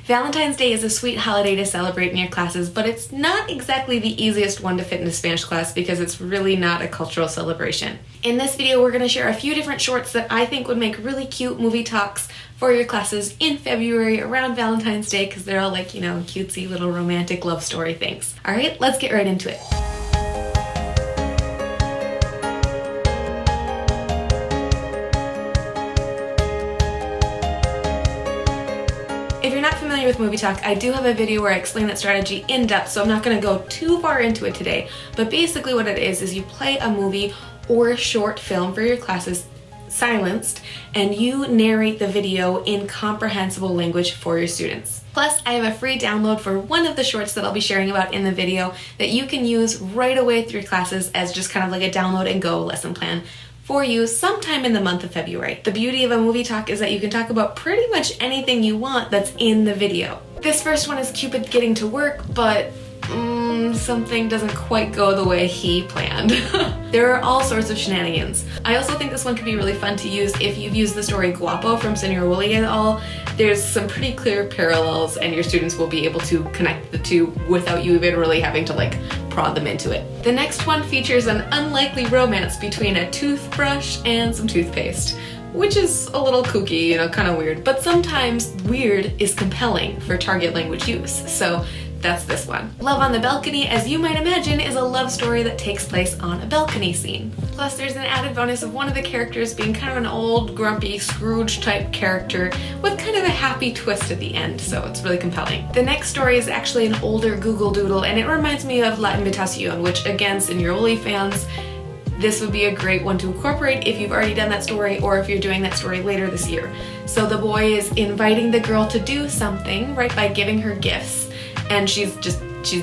Valentine's Day is a sweet holiday to celebrate in your classes, but it's not exactly the easiest one to fit in a Spanish class because it's really not a cultural celebration. In this video, we're going to share a few different shorts that I think would make really cute movie talks for your classes in February around Valentine's Day because they're all like, you know, cutesy little romantic love story things. All right, let's get right into it. If you're not familiar with Movie Talk, I do have a video where I explain that strategy in depth, so I'm not going to go too far into it today. But basically what it is you play a movie or a short film for your classes silenced, and you narrate the video in comprehensible language for your students. Plus, I have a free download for one of the shorts that I'll be sharing about in the video that you can use right away through your classes as just kind of like a download and go lesson plan for you sometime in the month of February. The beauty of a movie talk is that you can talk about pretty much anything you want that's in the video. This first one is Cupid getting to work, but something doesn't quite go the way he planned. There are all sorts of shenanigans. I also think this one could be really fun to use if you've used the story Guapo from Senor Willy at all. There's some pretty clear parallels and your students will be able to connect the two without you even really having to like prod them into it. The next one features an unlikely romance between a toothbrush and some toothpaste, which is a little kooky, you know, kind of weird, but sometimes weird is compelling for target language use. So that's this one. Love on the Balcony, as you might imagine, is a love story that takes place on a balcony scene. Plus there's an added bonus of one of the characters being kind of an old, grumpy Scrooge type character with kind of a happy twist at the end, so it's really compelling. The next story is actually an older Google Doodle, and it reminds me of La Invitación, which again, Senor Willy fans, this would be a great one to incorporate if you've already done that story or if you're doing that story later this year. So the boy is inviting the girl to do something, right, by giving her gifts, and she's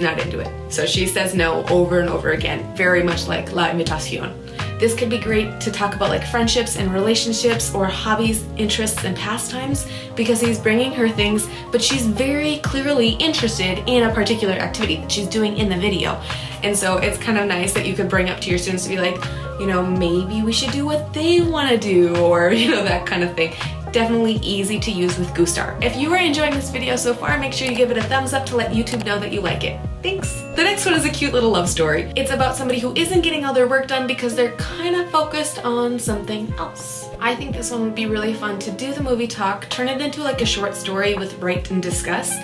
not into it. So she says no over and over again, very much like La Invitación. This could be great to talk about like friendships and relationships or hobbies, interests, and pastimes because he's bringing her things, but she's very clearly interested in a particular activity that she's doing in the video. And so it's kind of nice that you could bring up to your students to be like, you know, maybe we should do what they want to do, or, you know, that kind of thing. Definitely easy to use with Gustar. If you are enjoying this video so far, make sure you give it a thumbs up to let YouTube know that you like it. Thanks! The next one is a cute little love story. It's about somebody who isn't getting all their work done because they're kind of focused on something else. I think this one would be really fun to do the movie talk, turn it into like a short story with write and discuss,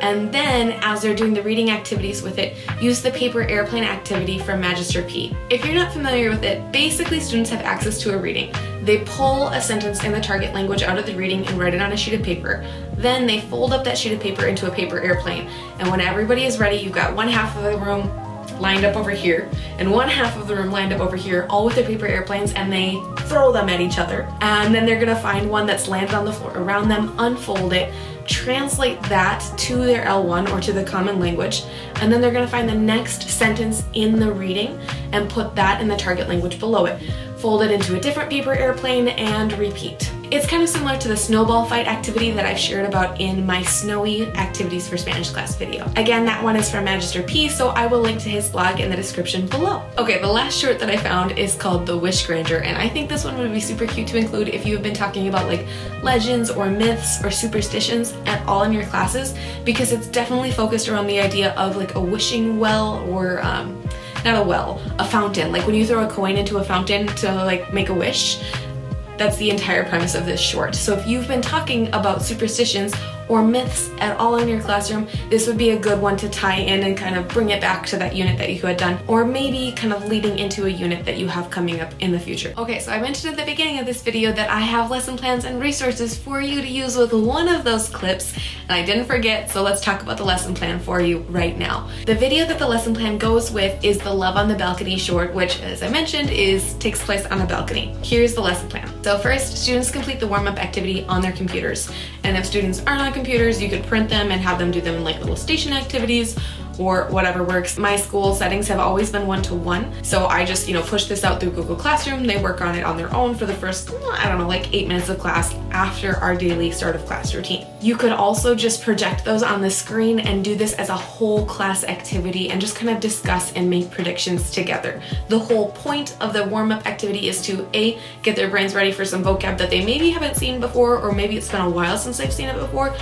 and then as they're doing the reading activities with it, use the paper airplane activity from Magister P. If you're not familiar with it, basically students have access to a reading. They pull a sentence in the target language out of the reading and write it on a sheet of paper. Then they fold up that sheet of paper into a paper airplane. And when everybody is ready, you've got one half of the room lined up over here and one half of the room lined up over here, all with their paper airplanes, and they throw them at each other. And then they're gonna find one that's landed on the floor around them, unfold it, translate that to their L1 or to the common language, and then they're gonna find the next sentence in the reading and put that in the target language below it. Fold it into a different paper airplane and repeat. It's kind of similar to the snowball fight activity that I've shared about in my snowy activities for Spanish class video. Again, that one is from Magister P, so I will link to his blog in the description below. Okay, the last short that I found is called The Wish Granter, and I think this one would be super cute to include if you have been talking about like legends or myths or superstitions at all in your classes, because it's definitely focused around the idea of like a wishing well or not a well, a fountain. Like when you throw a coin into a fountain to like make a wish, that's the entire premise of this short. So if you've been talking about superstitions or myths at all in your classroom, this would be a good one to tie in and kind of bring it back to that unit that you had done, or maybe kind of leading into a unit that you have coming up in the future. Okay, so I mentioned at the beginning of this video that I have lesson plans and resources for you to use with one of those clips, and I didn't forget, so let's talk about the lesson plan for you right now. The video that the lesson plan goes with is the Love on the Balcony short, which, as I mentioned, takes place on a balcony. Here's the lesson plan. So first, students complete the warm-up activity on their computers, and if students aren't on computers, you could print them and have them do them in like little station activities or whatever works. My school settings have always been one-to-one, so I just, push this out through Google Classroom. They work on it on their own for the first, I don't know, like 8 minutes of class after our daily start of class routine. You could also just project those on the screen and do this as a whole class activity and just kind of discuss and make predictions together. The whole point of the warm-up activity is to A, get their brains ready for some vocab that they maybe haven't seen before, or maybe it's been a while since they've seen it before,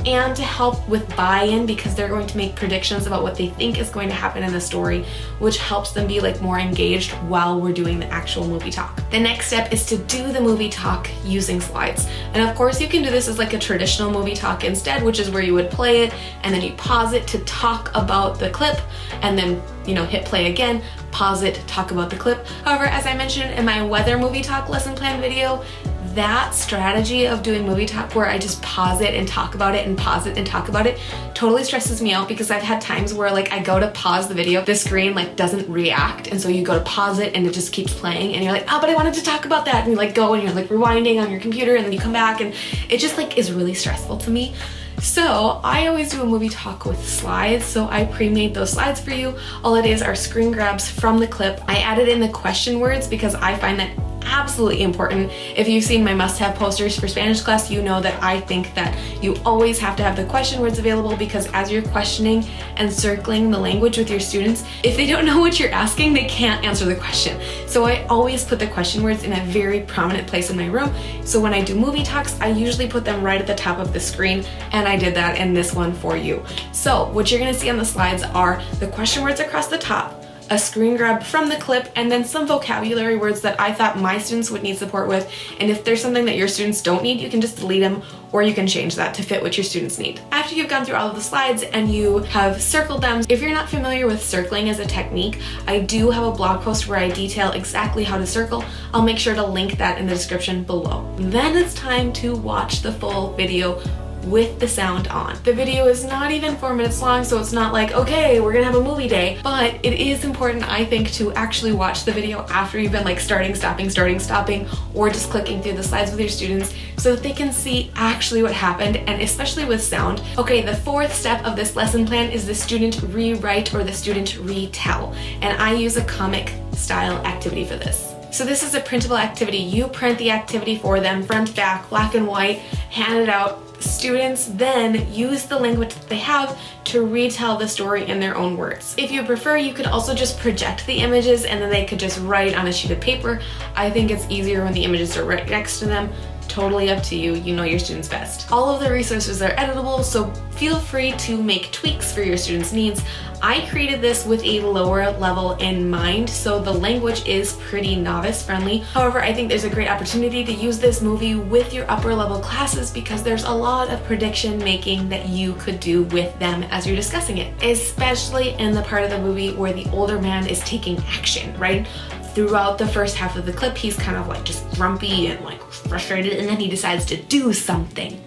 and to help with buy-in because they're going to make predictions about what they think is going to happen in the story, which helps them be like more engaged while we're doing the actual movie talk. The next step is to do the movie talk using slides. And of course you can do this as like a traditional movie talk instead, which is where you would play it and then you pause it to talk about the clip and then, you know, hit play again, pause it, talk about the clip. However, as I mentioned in my weather movie talk lesson plan video, that strategy of doing movie talk where I just pause it and talk about it and pause it and talk about it totally stresses me out because I've had times where like I go to pause the video, the screen like doesn't react, and so you go to pause it and it just keeps playing and you're like, oh, but I wanted to talk about that, and you like go and you're like rewinding on your computer and then you come back and it just like is really stressful to me. So I always do a movie talk with slides, so I pre-made those slides for you. All it is are screen grabs from the clip. I added in the question words because I find that absolutely important. If you've seen my must-have posters for Spanish class, you know that I think that you always have to have the question words available because as you're questioning and circling the language with your students, if they don't know what you're asking, they can't answer the question. So I always put the question words in a very prominent place in my room. So when I do movie talks, I usually put them right at the top of the screen, and I did that in this one for you. So what you're gonna see on the slides are the question words across the top, a screen grab from the clip, and then some vocabulary words that I thought my students would need support with. And if there's something that your students don't need, you can just delete them or you can change that to fit what your students need. After you've gone through all of the slides and you have circled them, if you're not familiar with circling as a technique, I do have a blog post where I detail exactly how to circle. I'll make sure to link that in the description below. Then it's time to watch the full video with the sound on. The video is not even 4 minutes long, so it's not like, okay, we're gonna have a movie day, but it is important, I think, to actually watch the video after you've been like starting, stopping, or just clicking through the slides with your students so that they can see actually what happened, and especially with sound. Okay, the fourth step of this lesson plan is the student rewrite or the student retell, and I use a comic style activity for this. So this is a printable activity. You print the activity for them, front, back, black and white, hand it out. Students then use the language that they have to retell the story in their own words. If you prefer, you could also just project the images and then they could just write on a sheet of paper. I think it's easier when the images are right next to them. Totally up to you, you know your students best. All of the resources are editable, so feel free to make tweaks for your students' needs. I created this with a lower level in mind, so the language is pretty novice friendly. However, I think there's a great opportunity to use this movie with your upper level classes because there's a lot of prediction making that you could do with them as you're discussing it, especially in the part of the movie where the older man is taking action, right? Throughout the first half of the clip, he's kind of like just grumpy and like frustrated, and then he decides to do something.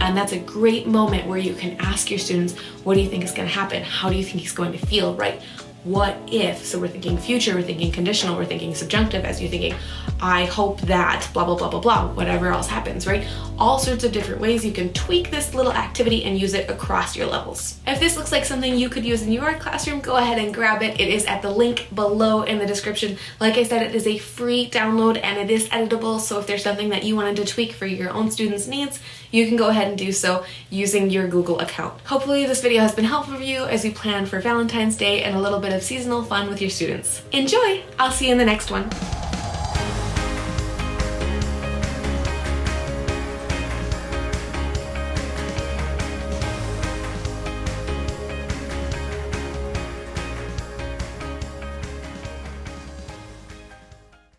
And that's a great moment where you can ask your students, what do you think is going to happen? How do you think he's going to feel, right? What if? So we're thinking future, we're thinking conditional, we're thinking subjunctive as you're thinking, I hope that blah, blah, blah, blah, blah, whatever else happens, right? All sorts of different ways you can tweak this little activity and use it across your levels. If this looks like something you could use in your classroom, go ahead and grab it. It is at the link below in the description. Like I said, it is a free download and it is editable. So if there's something that you wanted to tweak for your own students' needs, you can go ahead and do so using your Google account. Hopefully this video has been helpful for you as you plan for Valentine's Day and a little bit of seasonal fun with your students. Enjoy! I'll see you in the next one.